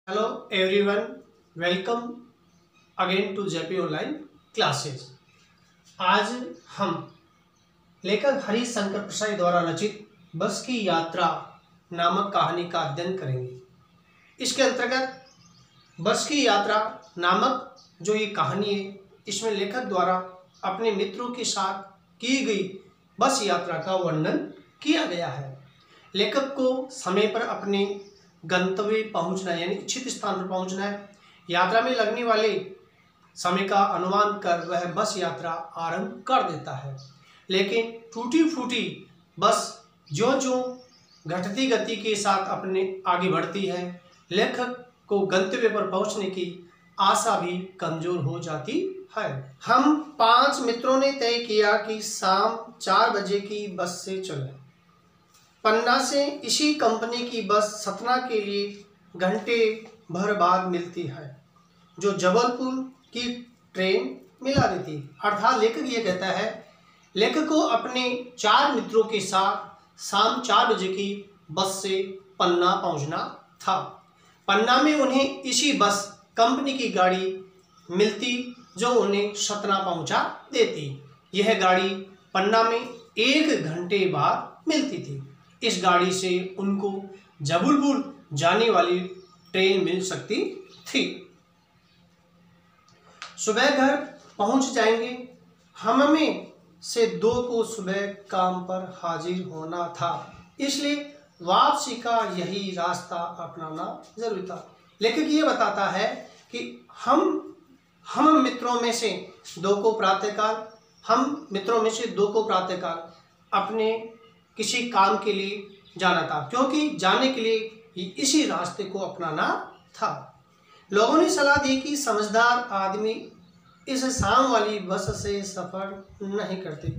Hello everyone, welcome again to JP online classes. आज हम लेखक हरिशंकर प्रसाद द्वारा रचित बस की यात्रा नामक कहानी का अध्ययन करेंगे। इसके अंतर्गत बस की यात्रा नामक जो ये कहानी है, इसमें लेखक द्वारा अपने मित्रों के साथ की गई बस यात्रा का वर्णन किया गया है। लेखक को समय पर अपने गंतव्य पहुंचना यानी इच्छित स्थान पर पहुंचना है। यात्रा में लगने वाले समय का अनुमान कर वह बस यात्रा आरंभ कर देता है, लेकिन टूटी फूटी बस ज्यों-ज्यों घटती गति के साथ अपने आगे बढ़ती है, लेखक को गंतव्य पर पहुंचने की आशा भी कमजोर हो जाती है। हम 5 मित्रों ने तय किया कि शाम 4 बजे की बस से चलें। पन्ना से इसी कंपनी की बस सतना के लिए घंटे भर बाद मिलती है, जो जबलपुर की ट्रेन मिला देती। अर्थात लेखक ये कहता है, लेखक को अपने 4 मित्रों के साथ शाम 4 बजे की बस से पन्ना पहुंचना था। पन्ना में उन्हें इसी बस कंपनी की गाड़ी मिलती जो उन्हें सतना पहुंचा देती। यह गाड़ी पन्ना में 1 घंटे बाद मिलती थी। इस गाड़ी से उनको जबलपुर जाने वाली ट्रेन मिल सकती थी। सुबह घर पहुंच जाएंगे। हम में से 2 को सुबह काम पर हाजिर होना था, इसलिए वापसी का यही रास्ता अपनाना जरूरी था। लेखक ये बताता है कि हम मित्रों में से 2 को प्रातःकाल अपने किसी काम के लिए जाना था, क्योंकि जाने के लिए इसी रास्ते को अपनाना था। लोगों ने सलाह दी कि समझदार आदमी इस शाम वाली बस से सफ़र नहीं करते।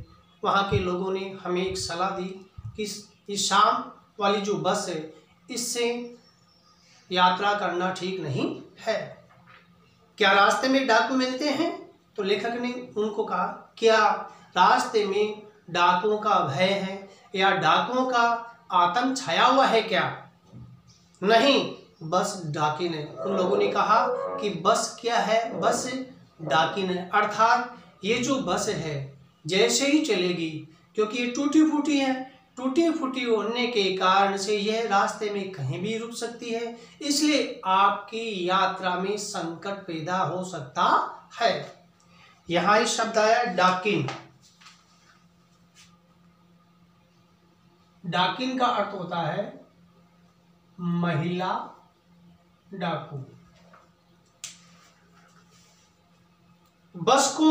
वहाँ के लोगों ने हमें एक सलाह दी कि इस शाम वाली जो बस है, इससे यात्रा करना ठीक नहीं है। क्या रास्ते में डाकू मिलते हैं? तो लेखक ने उनको कहा, क्या रास्ते में डाकुओं का भय है या डाकुओं का आतंक छाया हुआ है क्या? नहीं, बस डाकिन है। उन लोगों ने कहा कि बस क्या है? बस डाकिन है, अर्थात ये जो बस है जैसे ही चलेगी, क्योंकि ये टूटी फूटी है, टूटी फूटी होने के कारण से यह रास्ते में कहीं भी रुक सकती है, इसलिए आपकी यात्रा में संकट पैदा हो सकता है। यहाँ एक शब्द आया डाकिन। डाकिन का अर्थ होता है महिला डाकू। बस को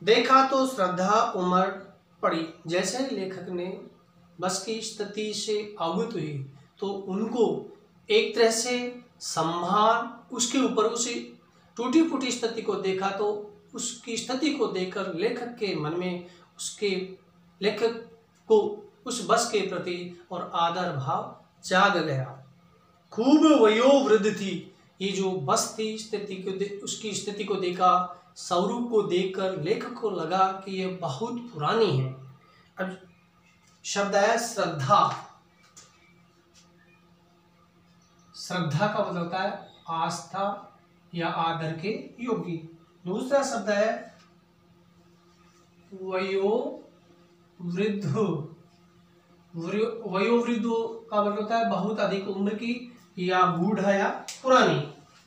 देखा तो श्रद्धा उमड़ पड़ी। जैसे लेखक ने बस की स्थिति से अवगत हुई तो उनको एक तरह से सम्मान, उसके ऊपर उसी टूटी फूटी स्थिति को देखा तो उसकी स्थिति को देखकर लेखक के मन में लेखक को उस बस के प्रति और आदर भाव जाग गया। खूब वयोवृद्ध थी। ये जो बस थी उसकी स्थिति को देखा, स्वरूप को देखकर लेखक को लगा कि ये बहुत पुरानी है। अब शब्द आया श्रद्धा। श्रद्धा का मतलब होता है आस्था या आदर के योग्य। दूसरा शब्द है वयोवृद्ध। वयोवृद्ध का मतलब होता है बहुत अधिक उम्र की या बूढ़ा या पुरानी।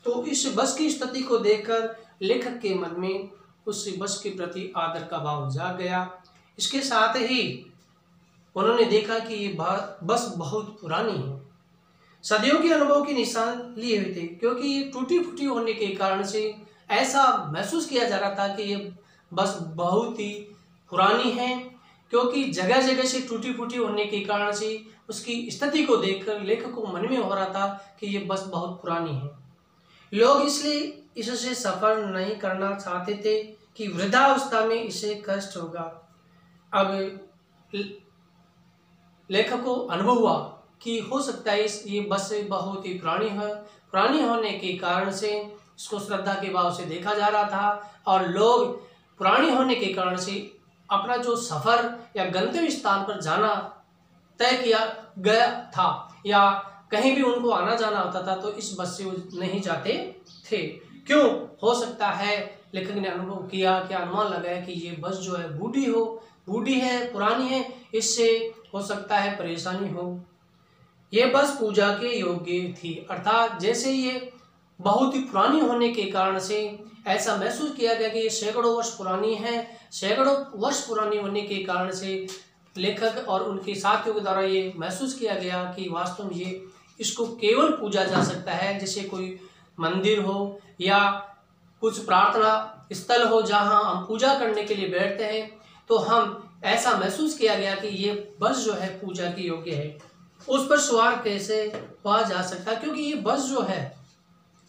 तो इस बस की स्थिति को देखकर लेखक के मन में उस बस के प्रति आदर का भाव जाग गया। इसके साथ ही उन्होंने देखा कि ये बस बहुत पुरानी है, सदियों के अनुभव के निशान लिए हुए थे, क्योंकि ये टूटी फूटी होने के कारण से ऐसा महसूस किया जा रहा था कि ये बस बहुत ही पुरानी है, क्योंकि जगह जगह से टूटी फूटी होने के कारण से उसकी स्थिति को देखकर लेखक को मन में हो रहा था कि ये बस बहुत पुरानी है। लोग इसलिए इससे सफ़र नहीं करना चाहते थे कि वृद्धावस्था में इसे कष्ट होगा। अब लेखक को अनुभव हुआ कि हो सकता है ये बस बहुत ही पुरानी है। पुरानी होने के कारण से इसको श्रद्धा के भाव से देखा जा रहा था, और लोग पुरानी होने के कारण से अपना जो सफ़र या गंतव्य स्थान पर जाना तय किया गया था या कहीं भी उनको आना जाना होता था तो इस बस से वो नहीं जाते थे। क्यों? हो सकता है लेखक ने अनुभव किया, क्या अनुमान लगाया कि ये बस जो है बूढ़ी है, पुरानी है, इससे हो सकता है परेशानी हो। ये बस पूजा के योग्य थी, अर्थात जैसे ये बहुत ही पुरानी होने के कारण से ऐसा महसूस किया गया कि ये सैकड़ों वर्ष पुरानी है। सैकड़ों वर्ष पुरानी होने के कारण से लेखक और उनके साथियों के द्वारा ये महसूस किया गया कि वास्तव में ये इसको केवल पूजा जा सकता है, जैसे कोई मंदिर हो या कुछ प्रार्थना स्थल हो जहां हम पूजा करने के लिए बैठते हैं, तो हम ऐसा महसूस किया गया कि ये बस जो है पूजा के योग्य है। उस पर सवार कैसे हुआ जा सकता है, क्योंकि ये बस जो है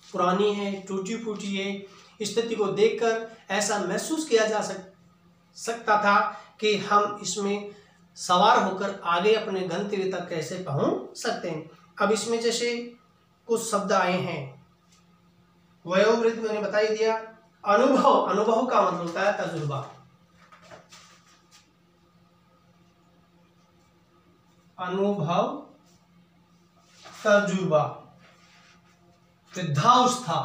पुरानी है, टूटी फूटी है। स्थिति को देखकर ऐसा महसूस किया जा सकता था कि हम इसमें सवार होकर आगे अपने गंतव्य तक कैसे पहुंच सकते हैं। अब इसमें जैसे कुछ शब्द आए हैं, वयोवृद्ध मैंने बता ही दिया। अनुभव का मतलब होता है तजुर्बा। अनुभव, तजुर्बा। वृद्धावस्था,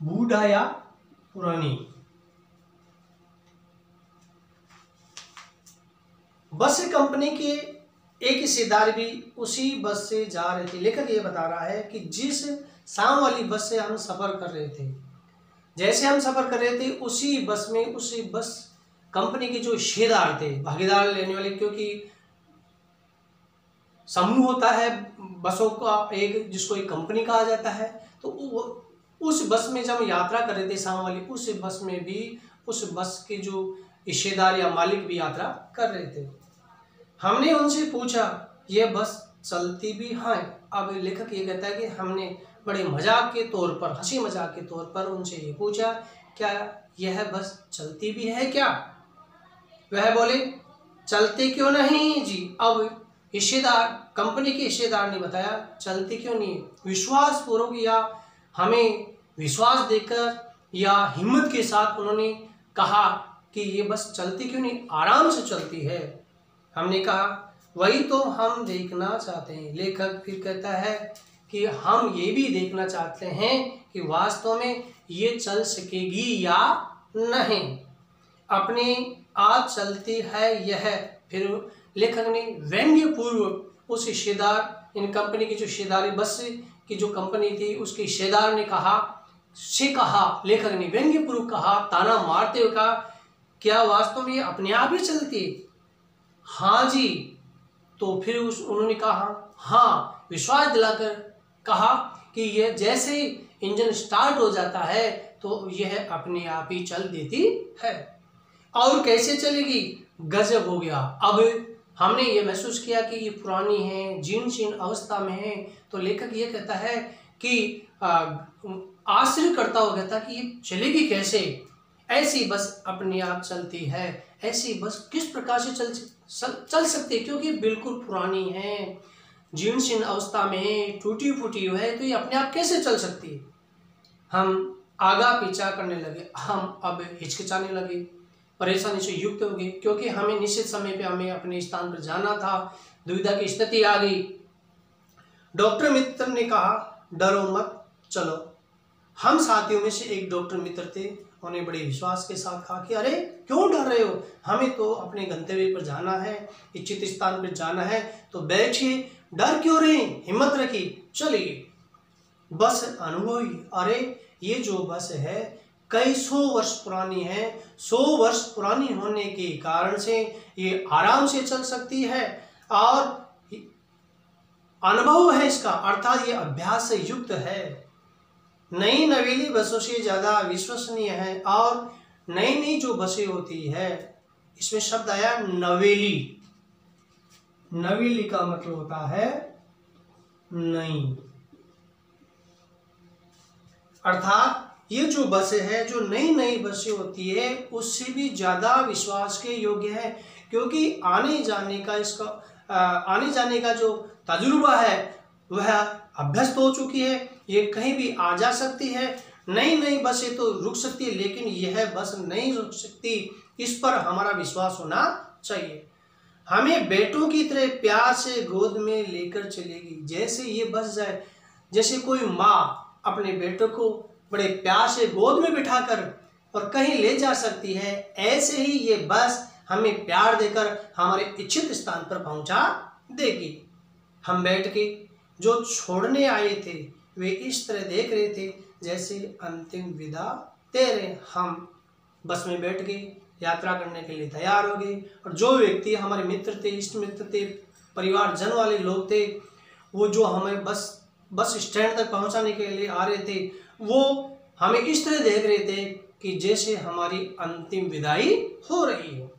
बूढ़ा या पुरानी। बस कंपनी के एक हिस्सेदार भी उसी बस से जा रहे थे। लेखक ये बता रहा है कि जिस शाम वाली बस से हम सफर कर रहे थे, जैसे हम सफर कर रहे थे उसी बस कंपनी के जो हिस्सेदार थे, भागीदार लेने वाले, क्योंकि समूह होता है बसों का एक, जिसको एक कंपनी कहा जाता है। तो उस बस में जब यात्रा कर रहे थे शाम वाली, उस बस में भी उस बस के जो हिस्सेदार या मालिक भी यात्रा कर रहे थे। हमने उनसे पूछा ये बस चलती भी है। अब लेखक ये कहता है कि हमने बड़े मजाक के तौर पर, हंसी मजाक के तौर पर उनसे ये पूछा क्या यह बस चलती भी है क्या? वह बोले चलती क्यों नहीं जी। अब हिस्सेदार, कंपनी के हिस्सेदार ने बताया चलती क्यों नहीं। विश्वास पूर्वक या हमें विश्वास देकर या हिम्मत के साथ उन्होंने कहा कि ये बस चलती क्यों नहीं, आराम से चलती है। हमने कहा वही तो हम देखना चाहते हैं। लेखक फिर कहता है कि हम ये भी देखना चाहते हैं कि वास्तव में ये चल सकेगी या नहीं, अपने आप चलती है यह। फिर लेखक ने व्यंग्य पूर्व उस हिस्सेदार, इन कंपनी की जो हिस्सेदारी, बस की जो कंपनी थी उसके हिस्सेदार ने कहा, लेखक ने व्यंग्य पूर्व कहा, ताना मारते हुए कहा क्या वास्तव में अपने आप ही चलती? हाँ जी। तो फिर उन्होंने कहा हाँ, विश्वास दिलाकर कहा कि यह जैसे ही इंजन स्टार्ट हो जाता है तो यह अपने आप ही चल देती है। और कैसे चलेगी? गजब हो गया। अब हमने ये महसूस किया कि ये पुरानी है, जीर्ण शीर्ण अवस्था में है। तो लेखक ये कहता है कि आश्चर्य करता हुआ कहता कि ये चलेगी कैसे? ऐसी बस अपने आप चलती है। ऐसी बस किस प्रकार से चल सकती है? क्योंकि बिल्कुल पुरानी है, जीर्ण शीर्ण अवस्था में है, टूटी फूटी है, तो ये अपने आप कैसे चल सकती है? हम आगा पीछा करने लगे, हम अब हिचकिचाने लगे, परेशानी से युक्त हो गए, क्योंकि हमें निश्चित समय पे हमें अपने स्थान पर जाना था। दुविधा की स्थिति आ गई। डॉक्टर मित्र ने कहा डरो मत, चलो। हम साथियों में से एक डॉक्टर मित्र थे, उन्हें बड़े विश्वास के साथ कहा कि अरे क्यों डर रहे हो, हमें तो अपने गंतव्य पर जाना है, इच्छित स्थान पर जाना है, तो बैठिए, डर क्यों रहे, हिम्मत रखिए, चलिए। बस अनुभवी, अरे ये जो बस है कई 100 वर्ष पुरानी है। 100 वर्ष पुरानी होने के कारण से ये आराम से चल सकती है और अनुभव है इसका, अर्थात ये अभ्यास से युक्त है। नई नवेली बसों से ज़्यादा विश्वसनीय है। और नई नई जो बसें होती है, इसमें शब्द आया नवेली। नवेली का मतलब होता है नई, अर्थात ये जो बसें है, जो नई नई बसें होती है, उससे भी ज़्यादा विश्वास के योग्य है, क्योंकि आने जाने का जो तजुर्बा है वह अभ्यस्त हो चुकी है। ये कहीं भी आ जा सकती है। नई नई बसें तो रुक सकती है, लेकिन यह बस नहीं रुक सकती। इस पर हमारा विश्वास होना चाहिए। हमें बेटों की तरह प्यार से गोद में लेकर चलेगी। जैसे ये बस जाए, जैसे कोई माँ अपने बेटों को बड़े प्यार से गोद में बिठाकर और कहीं ले जा सकती है, ऐसे ही ये बस हमें प्यार देकर हमारे इच्छित स्थान पर पहुंचा देगी। हम बैठ के जो छोड़ने आए थे वे इस तरह देख रहे थे जैसे अंतिम विदा दे रहे। हम बस में बैठ गए, यात्रा करने के लिए तैयार हो गए, और जो व्यक्ति हमारे मित्र थे, इष्ट मित्र थे, परिवारजन वाले लोग थे, वो जो हमें बस स्टैंड तक पहुंचाने के लिए आ रहे थे, वो हमें इस तरह देख रहे थे कि जैसे हमारी अंतिम विदाई हो रही हो।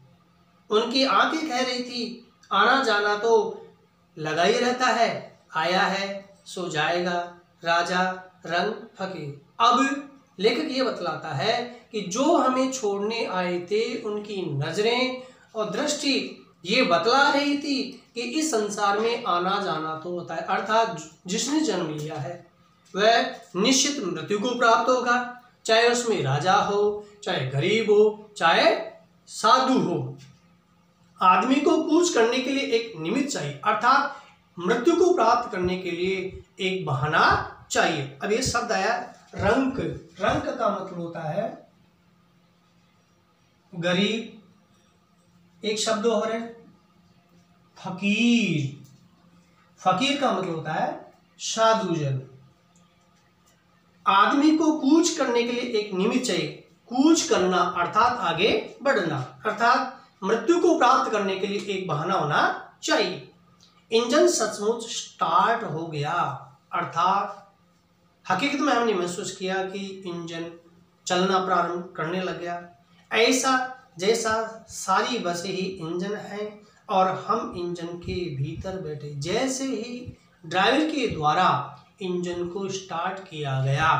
उनकी आंखें कह रही थी आना जाना तो लगा ही रहता है, आया है सो जाएगा, राजा रंग फकीर। अब लेखक ये बतलाता है कि जो हमें छोड़ने आए थे उनकी नजरें और दृष्टि ये बतला रही थी कि इस संसार में आना जाना तो होता है, अर्थात जिसने जन्म लिया है वह निश्चित मृत्यु को प्राप्त होगा, चाहे उसमें राजा हो, चाहे गरीब हो, चाहे साधु हो। आदमी को कूच करने के लिए एक निमित्त चाहिए, अर्थात मृत्यु को प्राप्त करने के लिए एक बहाना चाहिए। अब ये शब्द आया रंक। रंक का मतलब होता है गरीब। एक शब्द और है फकीर। फकीर का मतलब होता है साधुजन। आदमी को कूच करने के लिए एक निमित्त चाहिए। कूच करना अर्थात आगे बढ़ना, अर्थात मृत्यु को प्राप्त करने के लिए एक बहाना होना चाहिए। इंजन सचमुच स्टार्ट हो गया, अर्थात हकीकत में हमने महसूस किया कि इंजन चलना प्रारंभ करने लग गया, ऐसा जैसा सारी बसें ही इंजन हैं और हम इंजन के भीतर बैठे। जैसे ही ड्राइवर के द्वारा इंजन को स्टार्ट किया गया,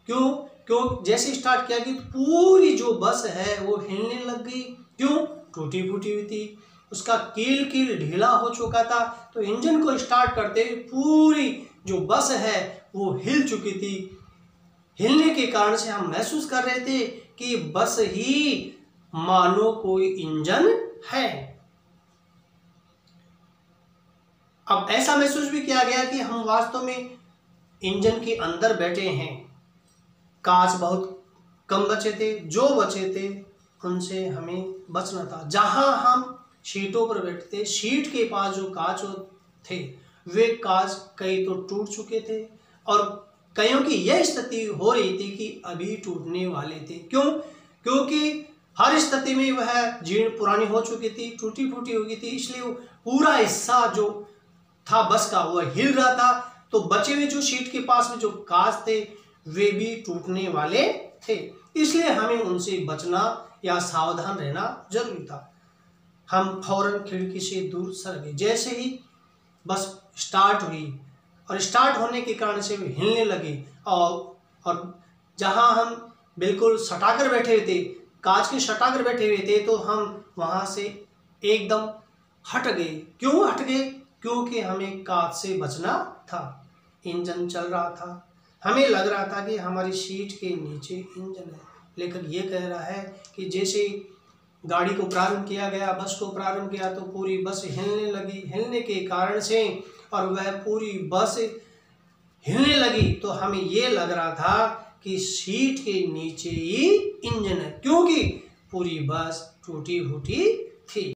क्यों जैसे स्टार्ट किया कि पूरी जो बस है वो हिलने लग गई। क्यों? टूटी फूटी हुई थी, उसका कील ढीला हो चुका था, तो इंजन को स्टार्ट करते पूरी जो बस है वो हिल चुकी थी। हिलने के कारण से हम महसूस कर रहे थे कि बस ही मानो कोई इंजन है। अब ऐसा महसूस भी किया गया कि हम वास्तव में इंजन के अंदर बैठे हैं। कांच बहुत कम बचे थे, जो बचे थे उनसे हमें बचना था। जहां हम सीटों पर बैठते, सीट के पास जो कांच थे वे कांच कई तो टूट चुके थे और कईयों की यह स्थिति हो रही थी कि अभी टूटने वाले थे। क्यों? क्योंकि हर स्थिति में वह जीर्ण पुरानी हो चुकी थी, टूटी फूटी हो गई थी, इसलिए वो पूरा हिस्सा जो था बस का वह हिल रहा था। तो बचे हुए जो सीट के पास में जो कांच थे वे भी टूटने वाले थे, इसलिए हमें उनसे बचना या सावधान रहना जरूरी था। हम फौरन खिड़की से दूर सर गए। जैसे ही बस स्टार्ट हुई और स्टार्ट होने के कारण से वे हिलने लगे और जहां हम बिल्कुल सटाकर बैठे हुए थे, कांच के सटाकर बैठे हुए थे, तो हम वहां से एकदम हट गए। क्यों हट गए? क्योंकि हमें कांच से बचना था। इंजन चल रहा था, हमें लग रहा था कि हमारी सीट के नीचे इंजन है। लेकिन ये कह रहा है कि जैसे गाड़ी को प्रारंभ किया गया, बस को प्रारंभ किया, तो पूरी बस हिलने लगी। हिलने के कारण से और वह पूरी बस हिलने लगी तो हमें ये लग रहा था कि सीट के नीचे ही इंजन है, क्योंकि पूरी बस टूटी फूटी थी।